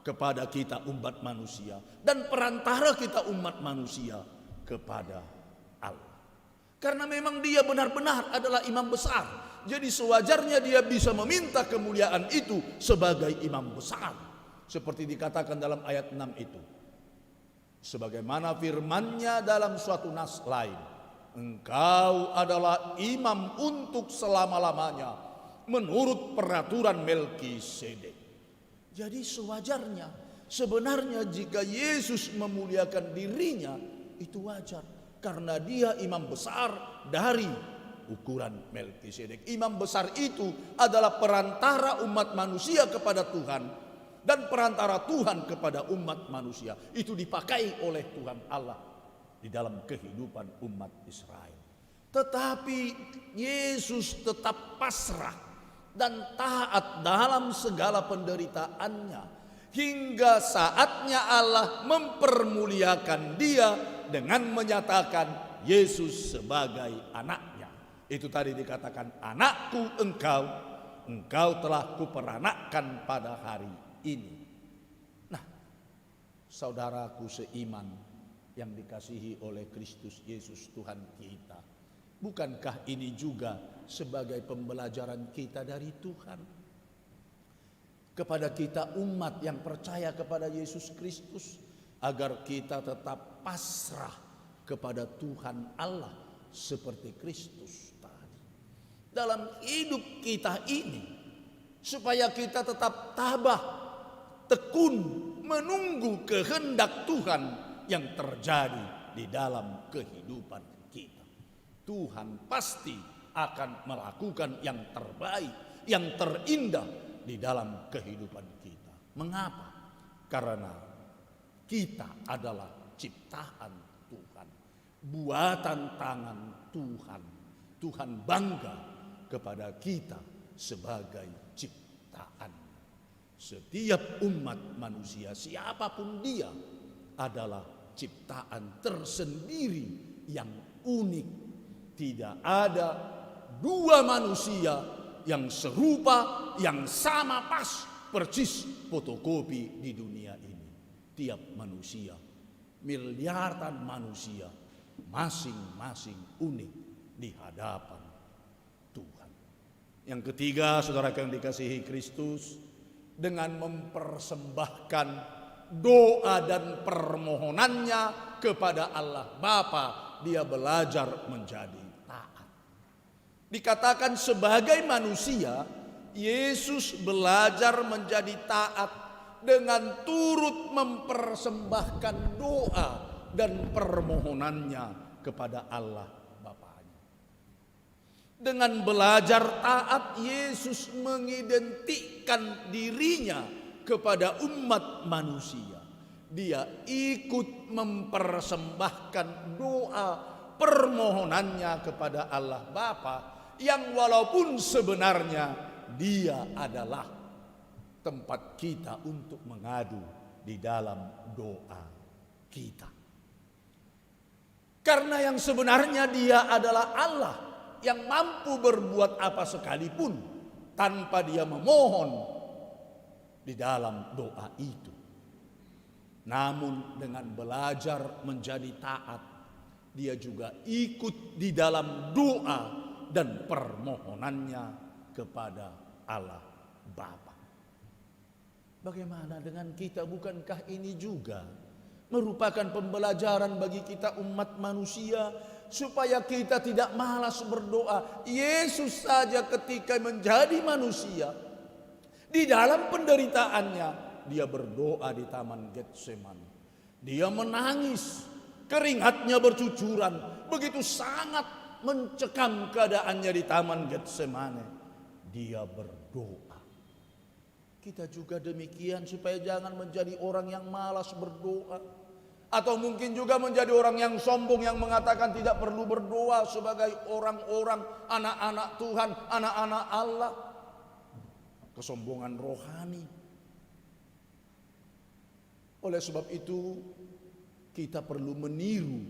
kepada kita umat manusia dan perantara kita umat manusia kepada Allah. Karena memang dia benar-benar adalah imam besar, jadi sewajarnya dia bisa meminta kemuliaan itu sebagai imam besar. Seperti dikatakan dalam ayat 6 itu. Sebagaimana firman-Nya dalam suatu nas lain, engkau adalah imam untuk selama-lamanya menurut peraturan Melkisedek. Jadi sewajarnya, sebenarnya jika Yesus memuliakan dirinya, itu wajar. Karena dia imam besar dari ukuran Melkisedek. Imam besar itu adalah perantara umat manusia kepada Tuhan. Dan perantara Tuhan kepada umat manusia. Itu dipakai oleh Tuhan Allah di dalam kehidupan umat Israel. Tetapi Yesus tetap pasrah dan taat dalam segala penderitaannya, hingga saatnya Allah mempermuliakan dia dengan menyatakan Yesus sebagai anaknya. Itu tadi dikatakan, anakku engkau telah kuperanakkan pada hari ini. Nah, saudaraku seiman yang dikasihi oleh Kristus Yesus Tuhan kita, bukankah ini juga sebagai pembelajaran kita dari Tuhan kepada kita umat yang percaya kepada Yesus Kristus, agar kita tetap pasrah kepada Tuhan Allah seperti Kristus tadi dalam hidup kita ini, supaya kita tetap tabah tekun menunggu kehendak Tuhan yang terjadi di dalam kehidupan kita. Tuhan pasti akan melakukan yang terbaik, yang terindah di dalam kehidupan kita. Mengapa? Karena kita adalah ciptaan Tuhan, buatan tangan Tuhan. Tuhan bangga kepada kita sebagai ciptaan. Setiap umat manusia, siapapun dia, adalah ciptaan tersendiri yang unik. Tidak ada dua manusia yang serupa, yang sama pas, persis fotokopi di dunia ini. Tiap manusia, miliaran manusia, masing-masing unik di hadapan Tuhan. Yang ketiga, saudara yang dikasihi Kristus, dengan mempersembahkan doa dan permohonannya kepada Allah Bapa, dia belajar menjadi taat. Dikatakan sebagai manusia, Yesus belajar menjadi taat dengan turut mempersembahkan doa dan permohonannya kepada Allah Bapanya. Dengan belajar taat, Yesus mengidentikan dirinya kepada umat manusia. Dia ikut mempersembahkan doa permohonannya kepada Allah Bapa, yang walaupun sebenarnya dia adalah tempat kita untuk mengadu di dalam doa kita. Karena yang sebenarnya dia adalah Allah yang mampu berbuat apa sekalipun tanpa dia memohon di dalam doa itu. Namun dengan belajar menjadi taat, dia juga ikut di dalam doa dan permohonannya kepada Allah Bapa. Bagaimana dengan kita? Bukankah ini juga merupakan pembelajaran bagi kita umat manusia, supaya kita tidak malas berdoa? Yesus saja ketika menjadi manusia, di dalam penderitaannya, dia berdoa di Taman Getsemani. Dia menangis, keringatnya bercucuran, begitu sangat mencekam keadaannya di Taman Getsemani. Dia berdoa. Kita juga demikian, supaya jangan menjadi orang yang malas berdoa, atau mungkin juga menjadi orang yang sombong, yang mengatakan tidak perlu berdoa sebagai orang-orang anak-anak Tuhan, anak-anak Allah. Kesombongan rohani. Oleh sebab itu, kita perlu meniru,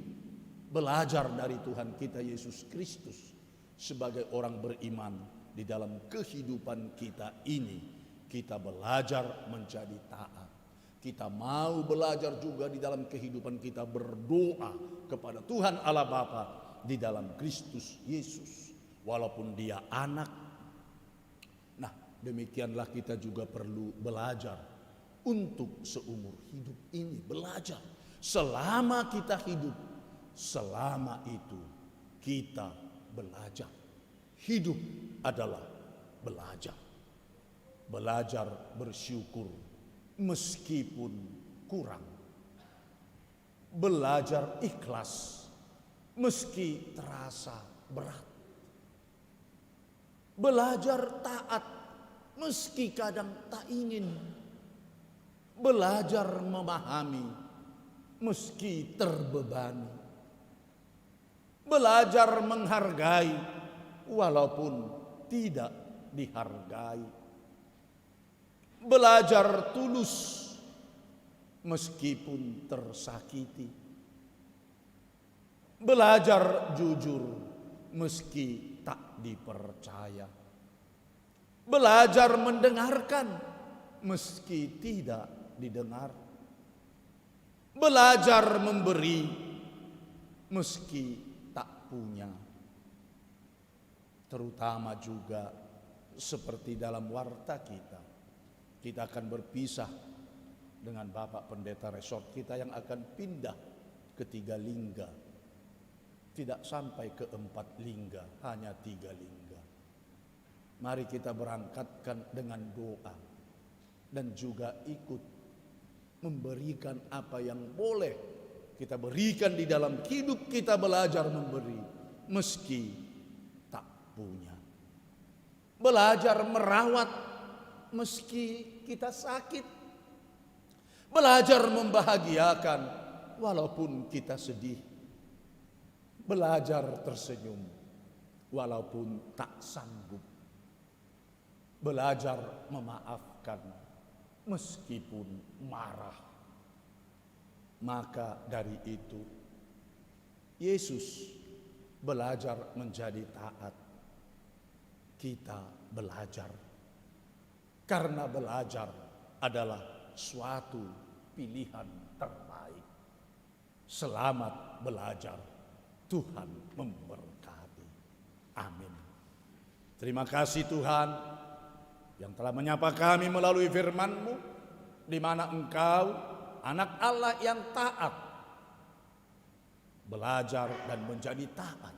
belajar dari Tuhan kita Yesus Kristus sebagai orang beriman. Di dalam kehidupan kita ini, kita belajar menjadi taat. Kita mau belajar juga di dalam kehidupan kita berdoa kepada Tuhan Allah Bapa di dalam Kristus Yesus, walaupun dia anak. Nah, demikianlah kita juga perlu belajar untuk seumur hidup ini. Belajar selama kita hidup, selama itu kita belajar. Hidup adalah belajar. Belajar bersyukur meskipun kurang. Belajar ikhlas meski terasa berat. Belajar taat meski kadang tak ingin. Belajar memahami meski terbebani. Belajar menghargai walaupun tidak dihargai. Belajar tulus meskipun tersakiti. Belajar jujur meski tak dipercaya. Belajar mendengarkan meski tidak didengar. Belajar memberi meski tak punya. Terutama juga seperti dalam warta kita. Kita akan berpisah dengan Bapak Pendeta Resort kita yang akan pindah ke 3 lingga. Tidak sampai ke 4 lingga, hanya 3 lingga. Mari kita berangkatkan dengan doa dan juga ikut memberikan apa yang boleh kita berikan di dalam hidup kita. Belajar memberi meski tak punya. Belajar merawat meski kita sakit. Belajar membahagiakan walaupun kita sedih. Belajar tersenyum walaupun tak sanggup. Belajar memaafkan meskipun marah. Maka dari itu Yesus belajar menjadi taat. Kita belajar karena belajar adalah suatu pilihan terbaik. Selamat belajar. Tuhan memberkati. Amin. Terima kasih Tuhan yang telah menyapa kami melalui firman-Mu, di mana Engkau, anak Allah yang taat, belajar dan menjadi taat.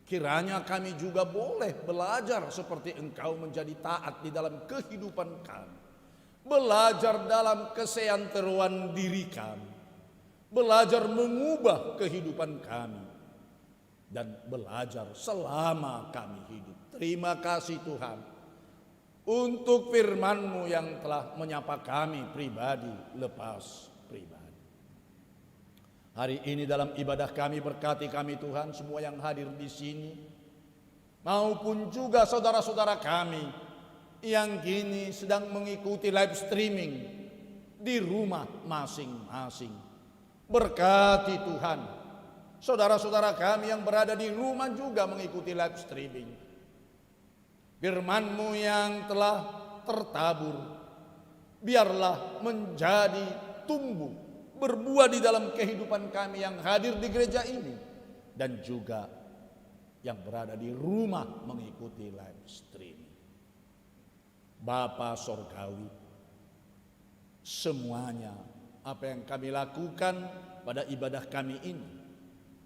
Kiranya kami juga boleh belajar seperti Engkau menjadi taat di dalam kehidupan kami. Belajar dalam keseanteruan diri kami. Belajar mengubah kehidupan kami. Dan belajar selama kami hidup. Terima kasih Tuhan untuk firman-Mu yang telah menyapa kami pribadi lepas pribadi. Hari ini dalam ibadah kami, berkati kami Tuhan, semua yang hadir di sini, maupun juga saudara-saudara kami yang kini sedang mengikuti live streaming di rumah masing-masing. Berkati Tuhan saudara-saudara kami yang berada di rumah juga mengikuti live streaming. Firman-Mu yang telah tertabur, biarlah menjadi tumbuh, berbuah di dalam kehidupan kami yang hadir di gereja ini, dan juga yang berada di rumah mengikuti live streaming. Bapa Sorgawi, semuanya apa yang kami lakukan pada ibadah kami ini,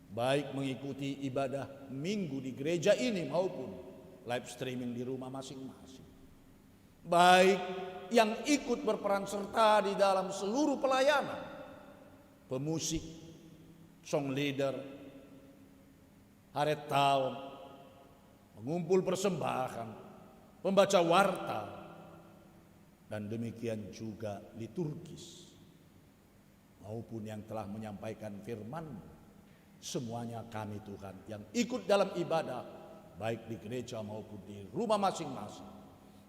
baik mengikuti ibadah minggu di gereja ini maupun live streaming di rumah masing-masing, baik yang ikut berperan serta di dalam seluruh pelayanan, pemusik, song leader, haret tahun, mengumpul persembahan, pembaca warta, dan demikian juga liturgis, maupun yang telah menyampaikan firman-Mu. Semuanya kami Tuhan yang ikut dalam ibadah, baik di gereja maupun di rumah masing-masing,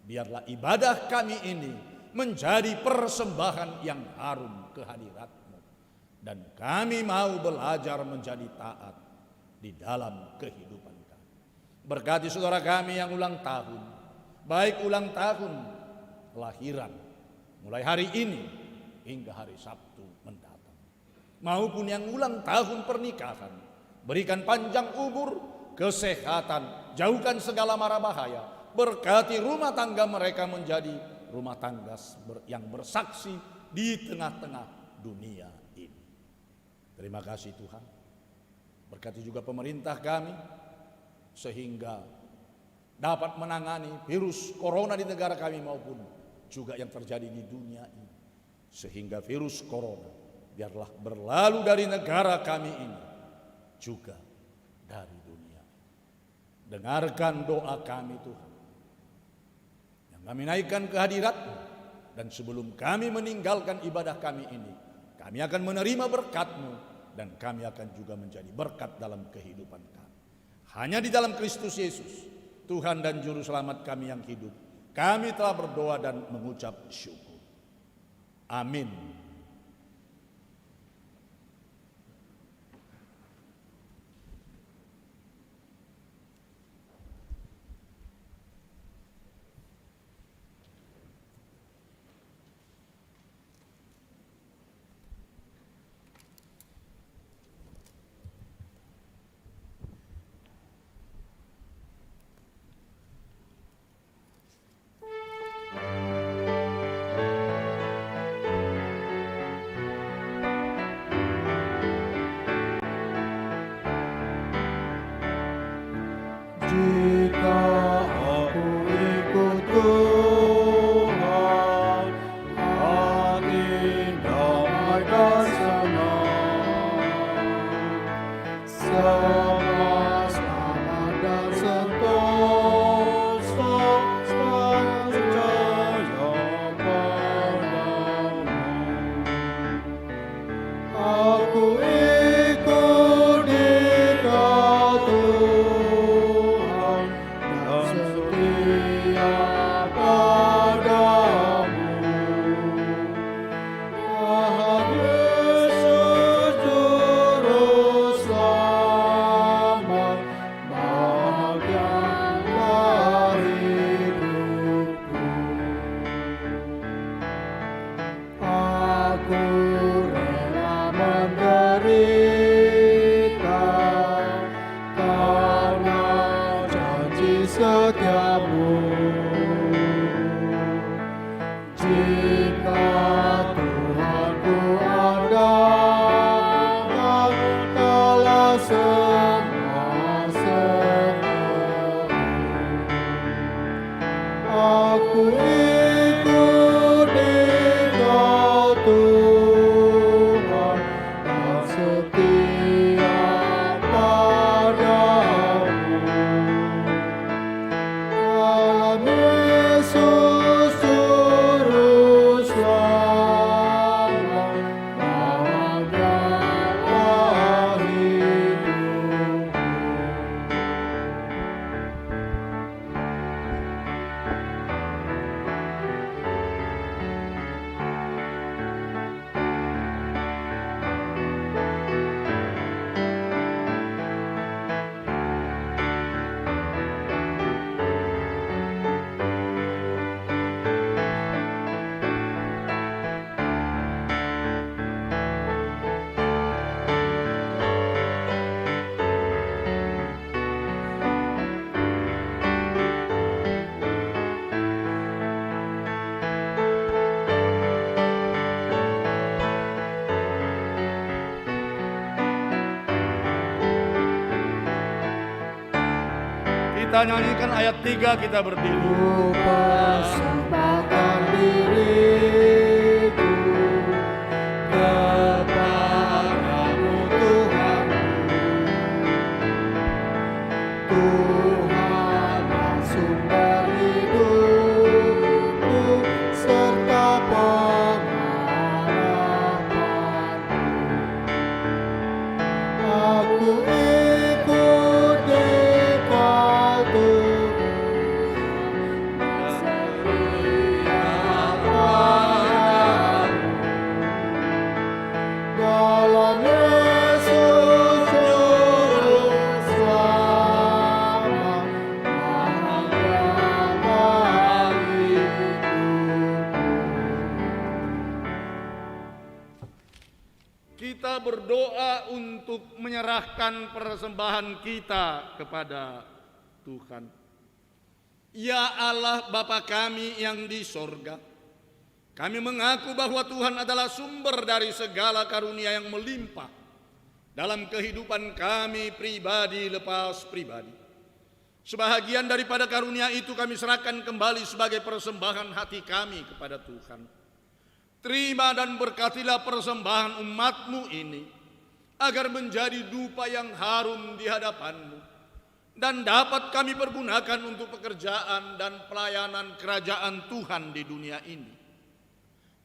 biarlah ibadah kami ini menjadi persembahan yang harum kehadirat-Mu. Dan kami mau belajar menjadi taat di dalam kehidupan kami. Berkati saudara kami yang ulang tahun, baik ulang tahun kelahiran mulai hari ini hingga hari Sabtu mendatang, maupun yang ulang tahun pernikahan. Berikan panjang umur, kesehatan, jauhkan segala mara bahaya. Berkati rumah tangga mereka menjadi rumah tangga yang bersaksi di tengah-tengah dunia ini. Terima kasih Tuhan. Berkati juga pemerintah kami sehingga dapat menangani virus corona di negara kami maupun juga yang terjadi di dunia ini. Sehingga virus corona biarlah berlalu dari negara kami ini, juga dari dunia. Dengarkan doa kami Tuhan, yang kami naikkan kehadirat-Mu. Dan sebelum kami meninggalkan ibadah kami ini, kami akan menerima berkat-Mu, dan kami akan juga menjadi berkat dalam kehidupan kami. Hanya di dalam Kristus Yesus, Tuhan dan Juru Selamat kami yang hidup, kami telah berdoa dan mengucap syukur. Amin. Aku rela menderita karena janji setiamu. Jika Tuhanku andalkan kala semua sepi, aku ikut Engkau Tuhan dan setia padamu. Dalam Yesus Juru Selamat, bahagialah hidupku. Kita nyanyikan ayat 3, kita berdiri. Ku persembahkan diriku kepadamu Tuhan, Tuhan yang sumber hidupku serta pengharapanku. Aku ikut Engkau Tuhan, setia padamu. Dalam Yesus Juru Selamat, bahagialah hidupku. Kita berdoa untuk menyerahkan persembahan kita kepada Tuhan. Ya Allah Bapa kami yang di sorga, kami mengaku bahwa Tuhan adalah sumber dari segala karunia yang melimpah dalam kehidupan kami pribadi lepas pribadi. Sebahagian daripada karunia itu kami serahkan kembali sebagai persembahan hati kami kepada Tuhan. Terima dan berkatilah persembahan umat-Mu ini, agar menjadi dupa yang harum di hadapan-Mu, dan dapat kami pergunakan untuk pekerjaan dan pelayanan kerajaan Tuhan di dunia ini.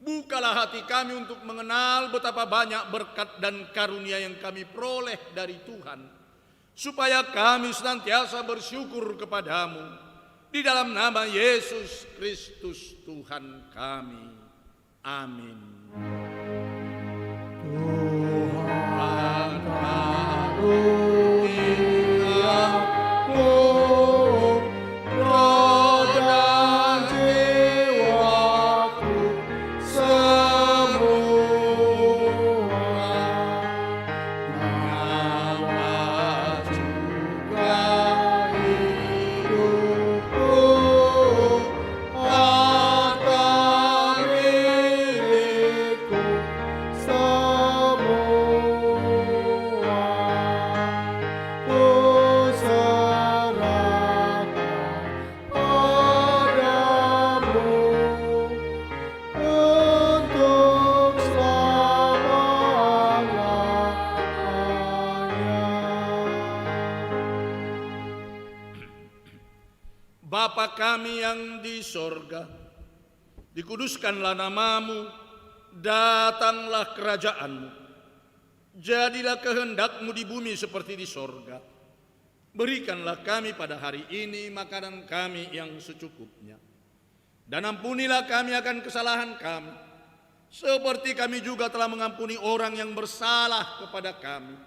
Bukalah hati kami untuk mengenal betapa banyak berkat dan karunia yang kami peroleh dari Tuhan, supaya kami senantiasa bersyukur kepadamu, di dalam nama Yesus Kristus Tuhan kami. Amin. Tuhan karuniamu, roh dan jiwaku semua, nyawa juga hidupku, harta milikku semua, ku serahkan padamu untuk selama-lamanya. Bapa kami yang di sorga, dikuduskanlah namamu, datanglah kerajaanmu, jadilah kehendak-Mu di bumi seperti di sorga. Berikanlah kami pada hari ini makanan kami yang secukupnya, dan ampunilah kami akan kesalahan kami, seperti kami juga telah mengampuni orang yang bersalah kepada kami.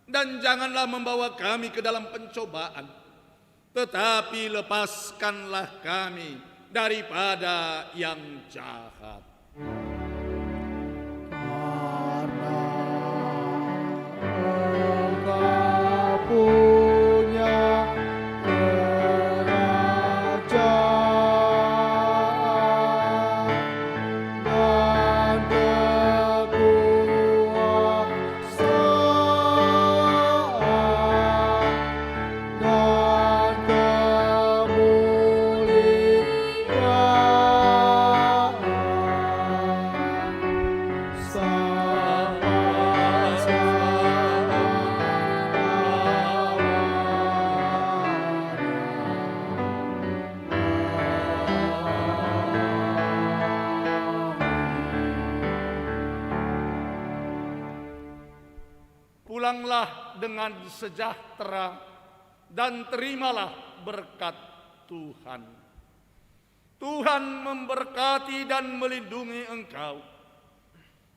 Dan janganlah membawa kami ke dalam pencobaan, tetapi lepaskanlah kami daripada yang jahat. pulanglah dengan sejahtera dan terimalah berkat Tuhan. Tuhan memberkati dan melindungi engkau.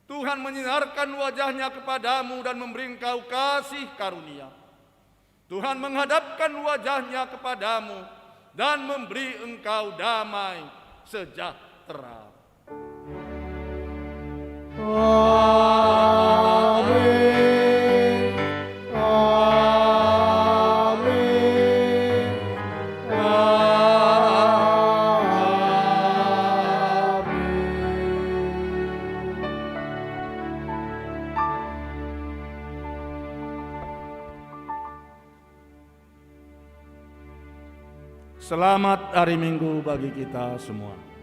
Tuhan menyinarkan wajahnya kepadamu dan memberi engkau kasih karunia. Tuhan menghadapkan wajahnya kepadamu dan memberi engkau damai sejahtera. Amin. Amin. Selamat hari Minggu bagi kita semua.